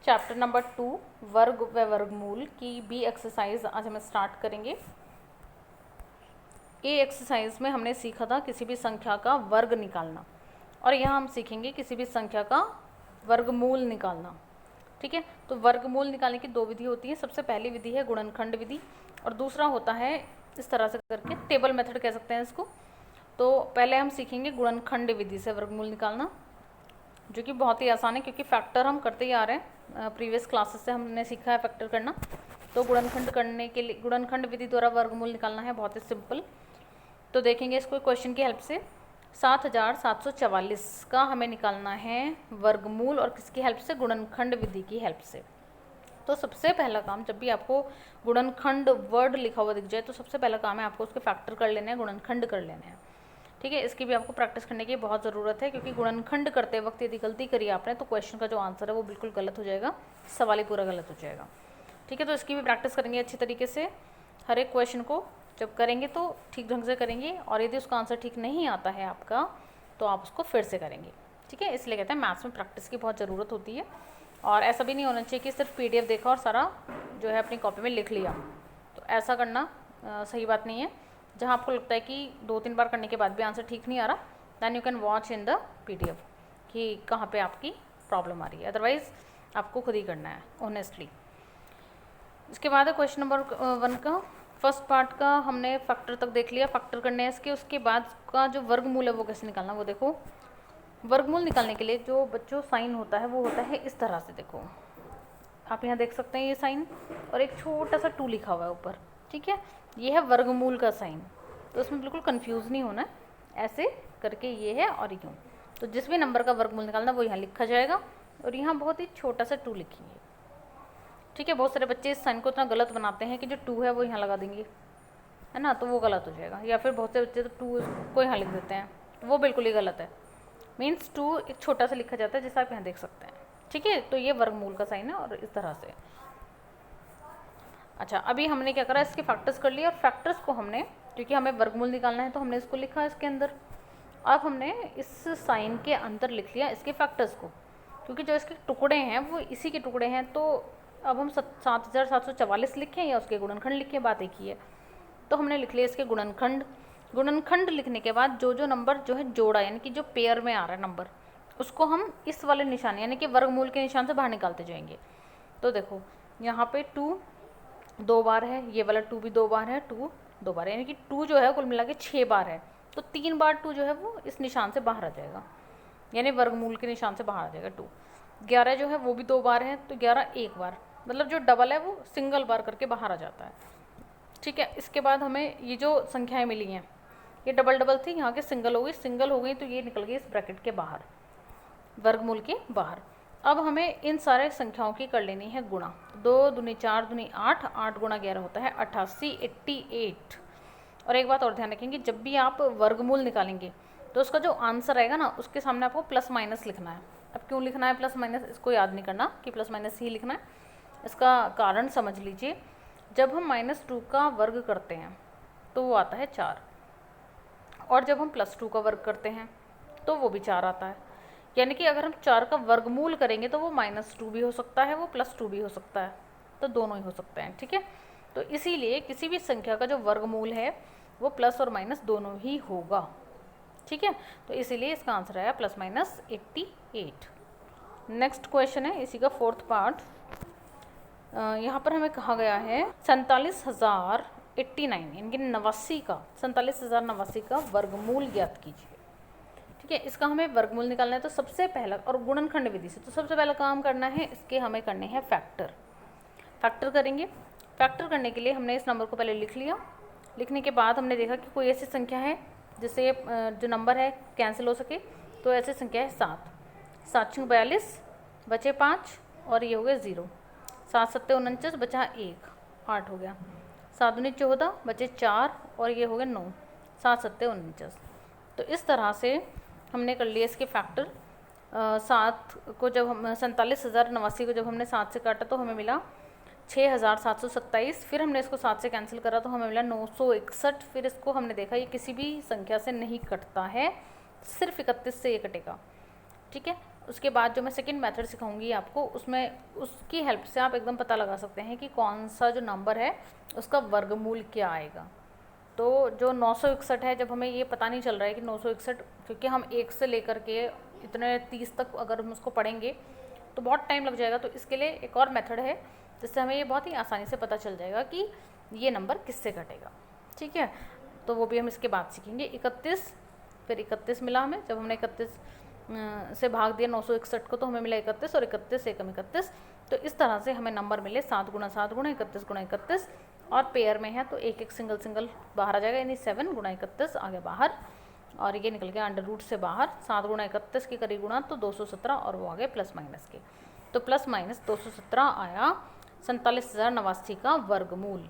Chapter number 2 वर्ग व वर्गमूल की बी एक्सरसाइज आज हम स्टार्ट करेंगे। ए एक्सरसाइज में हमने सीखा था किसी भी संख्या का वर्ग निकालना, और यहाँ हम सीखेंगे किसी भी संख्या का वर्गमूल निकालना। ठीक है, तो वर्गमूल निकालने की दो विधि होती है। सबसे पहली विधि है गुणनखंड विधि, और दूसरा होता है इस तरह से करके टेबल मेथड कह सकते हैं इसको। तो पहले हम सीखेंगे गुणनखंड विधि से वर्गमूल निकालना, जो कि बहुत ही आसान है क्योंकि फैक्टर हम करते ही आ रहे हैं। प्रीवियस क्लासेस से हमने सीखा है फैक्टर करना। तो गुणनखंड करने के लिए गुणनखंड विधि द्वारा वर्गमूल निकालना है, बहुत ही सिंपल। तो देखेंगे इसको क्वेश्चन की हेल्प से। 7744 का हमें निकालना है वर्गमूल, और किसकी हेल्प से? गुणनखंड विधि की हेल्प से। तो सबसे पहला काम, जब भी आपको गुणनखंड वर्ड लिखा हुआ दिख जाए तो सबसे पहला काम है आपको उसके फैक्टर कर लेने हैं, गुणनखंड कर लेने हैं। ठीक है, इसकी भी आपको प्रैक्टिस करने की बहुत ज़रूरत है, क्योंकि गुणनखंड करते वक्त यदि गलती करी आपने तो क्वेश्चन का जो आंसर है वो बिल्कुल गलत हो जाएगा, सवाल ही पूरा गलत हो जाएगा। ठीक है, तो इसकी भी प्रैक्टिस करेंगे अच्छी तरीके से। हर एक क्वेश्चन को जब करेंगे तो ठीक ढंग से करेंगे, और यदि उसका आंसर ठीक नहीं आता है आपका तो आप उसको फिर से करेंगे। ठीक है, इसलिए कहते हैं मैथ्स में प्रैक्टिस की बहुत ज़रूरत होती है। और ऐसा भी नहीं होना चाहिए कि सिर्फ PDF देखा और सारा जो है अपनी कॉपी में लिख लिया, तो ऐसा करना सही बात नहीं है। जहाँ आपको लगता है कि 2-3 बार करने के बाद भी आंसर ठीक नहीं आ रहा, then you can watch in the PDF कि कहाँ पे आपकी प्रॉब्लम आ रही है। अदरवाइज़ आपको खुद ही करना है ऑनेस्टली। इसके बाद है क्वेश्चन नंबर 1 का फर्स्ट पार्ट का हमने फैक्टर तक देख लिया, फैक्टर करने हैं इसके। उसके बाद का जो वर्गमूल है वो कैसे निकालना, वो देखो। वर्गमूल निकालने के लिए जो बच्चों साइन होता है वो होता है इस तरह से। देखो आप यहाँ देख सकते हैं ये साइन, और एक छोटा सा 2 लिखा हुआ है ऊपर। ठीक है, ये है वर्गमूल का साइन। तो इसमें बिल्कुल कंफ्यूज नहीं होना है, ऐसे करके ये है और यूँ। तो जिस भी नंबर का वर्गमूल निकालना वो यहाँ लिखा जाएगा, और यहाँ बहुत ही छोटा सा 2 लिखिए। ठीक है, बहुत सारे बच्चे इस साइन को इतना गलत बनाते हैं कि जो 2 है वो यहाँ लगा देंगे, है ना, तो वो गलत हो जाएगा। या फिर बहुत से बच्चे तो 2 को यहाँ लिख देते हैं, तो वो बिल्कुल ही गलत है। मीन्स 2 एक छोटा सा लिखा जाता है, जैसा आप यहाँ देख सकते हैं। ठीक है, तो ये वर्गमूल का साइन है, और इस तरह से। अच्छा, अभी हमने क्या करा, इसके फैक्टर्स कर लिए, और फैक्टर्स को हमने, क्योंकि हमें वर्गमूल निकालना है तो हमने इसको लिखा इसके अंदर। अब हमने इस साइन के अंदर लिख लिया इसके फैक्टर्स को, क्योंकि जो इसके टुकड़े हैं वो इसी के टुकड़े हैं। तो अब हम 7744 लिखें या उसके गुणनखंड लिखें, बात एक ही है। तो हमने लिख लिया इसके गुणनखंड। गुणनखंड लिखने के बाद जो जो नंबर जो है जोड़ा, यानी कि जो पेयर में आ रहा है नंबर, उसको हम इस वाले निशान यानी कि वर्गमूल के निशान से बाहर निकालते जाएंगे। तो देखो यहाँ पे 2 2 बार है, ये वाला 2 भी 2 बार है, 2 2 बार है, यानी कि 2 जो है कुल मिला के 6 बार है। तो 3 बार 2 जो है वो इस निशान से बाहर आ जाएगा, यानी वर्गमूल के निशान से बाहर आ जाएगा 2। 11 जो है वो भी 2 बार है, तो 11 एक बार, मतलब जो डबल है वो सिंगल बार करके बाहर आ जाता है। ठीक है, इसके बाद हमें ये जो संख्याएं मिली हैं ये डबल डबल थी, यहाँ के सिंगल हो गई, तो ये निकल गई इस ब्रैकेट के बाहर, वर्गमूल के बाहर। अब हमें इन सारे संख्याओं की कर लेनी है गुणा। 2 दूनी 4 दूनी 8, 8 गुणा 11 होता है 88, 88। और एक बात और ध्यान रखेंगे, जब भी आप वर्गमूल निकालेंगे तो उसका जो आंसर आएगा ना, उसके सामने आपको प्लस माइनस लिखना है। अब क्यों लिखना है प्लस माइनस, इसको याद नहीं करना कि प्लस माइनस ही लिखना है। इसका कारण समझ लीजिए, जब हम -2 का वर्ग करते हैं तो वो आता है 4, और जब हम +2 का वर्ग करते हैं तो वो भी 4 आता है। यानी कि अगर हम 4 का वर्गमूल करेंगे तो वो -2 भी हो सकता है, वो +2 भी हो सकता है, तो दोनों ही हो सकते हैं। ठीक है, तो इसीलिए किसी भी संख्या का जो वर्गमूल है वो प्लस और माइनस दोनों ही होगा। ठीक है, तो इसीलिए इसका आंसर आया +88। नेक्स्ट क्वेश्चन है इसी का 4th पार्ट। यहाँ पर हमें कहा गया है 47,089 यानी कि 47,089 का वर्गमूल ज्ञात कीजिए। ठीक है, इसका हमें वर्गमूल निकालना है। तो सबसे पहला, और गुणनखंड विधि से, तो सबसे पहला काम करना है इसके हमें करने हैं फैक्टर। फैक्टर करेंगे। फैक्टर करने के लिए हमने इस नंबर को पहले लिख लिया। लिखने के बाद हमने देखा कि कोई ऐसी संख्या है जिससे जो नंबर है कैंसिल हो सके, तो ऐसी संख्या है 7। 7 × 42 बचे 5, और ये हो गए 0। 7 × 7 = 49 बचा 1, 8 हो गया। 7 × 2 = 14 बचे 4, और ये हो गए 9। 7 × 7 = 49। तो इस तरह से हमने कर लिया इसके फैक्टर। 7 को जब हम 47,089 को जब हमने 7 से काटा तो हमें मिला 6,727। फिर हमने इसको 7 से कैंसिल करा तो हमें मिला 961। फिर इसको हमने देखा ये किसी भी संख्या से नहीं कटता है, सिर्फ 31 से ये कटेगा। ठीक है, उसके बाद जो मैं सेकंड मेथड सिखाऊंगी आपको, उसमें उसकी हेल्प से आप एकदम पता लगा सकते हैं कि कौन सा जो नंबर है उसका वर्गमूल क्या आएगा। तो जो 961 है, जब हमें ये पता नहीं चल रहा है कि 961, क्योंकि हम 1 से लेकर के इतने 30 तक अगर हम उसको पढ़ेंगे तो बहुत टाइम लग जाएगा। तो इसके लिए एक और मेथड है जिससे हमें ये बहुत ही आसानी से पता चल जाएगा कि ये नंबर किससे घटेगा। ठीक है, तो वो भी हम इसके बाद सीखेंगे। 31, फिर 31 मिला हमें, जब हमने 31 से भाग दिया 961 को तो हमें मिला 31, और 31 से कम 31। तो इस तरह से हमें नंबर मिले 7 गुना 7 गुना 31 गुना 31, और पेयर में है तो एक एक सिंगल सिंगल बाहर आ जाएगा, यानी 7 गुना 31 आ गया बाहर, और ये निकल गया अंडर रूट से बाहर। 7 गुना 31 के करीब गुना तो 217, और वो आ गए प्लस माइनस के। तो प्लस माइनस 217 आया 47,089 का वर्गमूल।